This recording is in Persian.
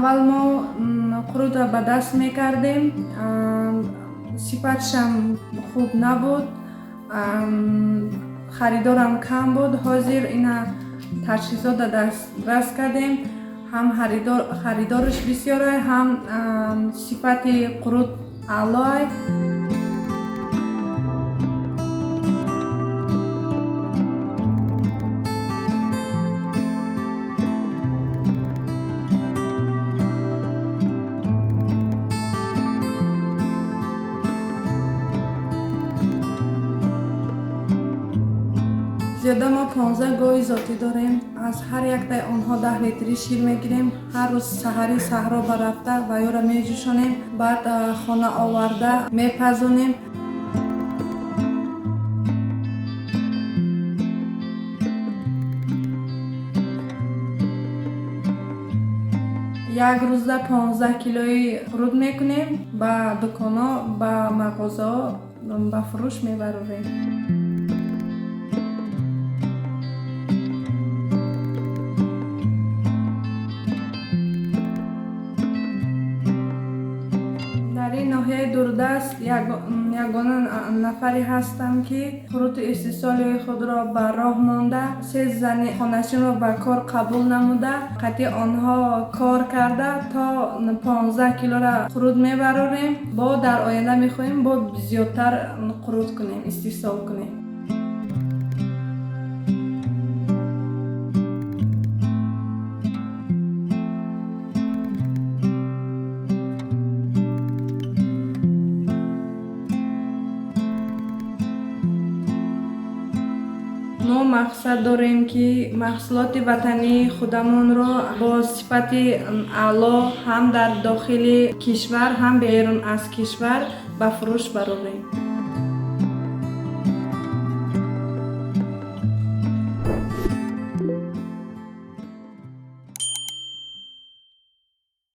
اول ما قروت را به دست میکردیم، صفتش هم خوب نبود، خریدارم کم بود. حاضر اینا تجهیزات دست کردیم، هم خریدارش بسیاره، هم صفت قروت اعلی. زیاده ما 15 گاوی ذاتی داریم. از هر یک تا آنها 10 لیتری شیر میگیریم. هر روز سحری صحرا برفته و یا را میجوشانیم، بعد خانه آورده میپزونیم. یک روزه 15 کیلوی قروت میکنیم، به دکانا، به مغازه به فروش میبریم. در این ناحیه دوردست یگانه نفری هستم که قروت استیصال خود را به راه مانده، 3 زن خانه‌شون را به کار قبول نموده، قطعی آنها کار کرده تا 15 کیلو را قروت میبریم. با در آینده میخواهیم با زیادتر قروت کنیم، استیصال کنیم. ما مقصد داریم که محصولات وطنی خودمان را با صفت اعلی هم در داخل کشور هم بیرون از کشور به فروش برآوریم.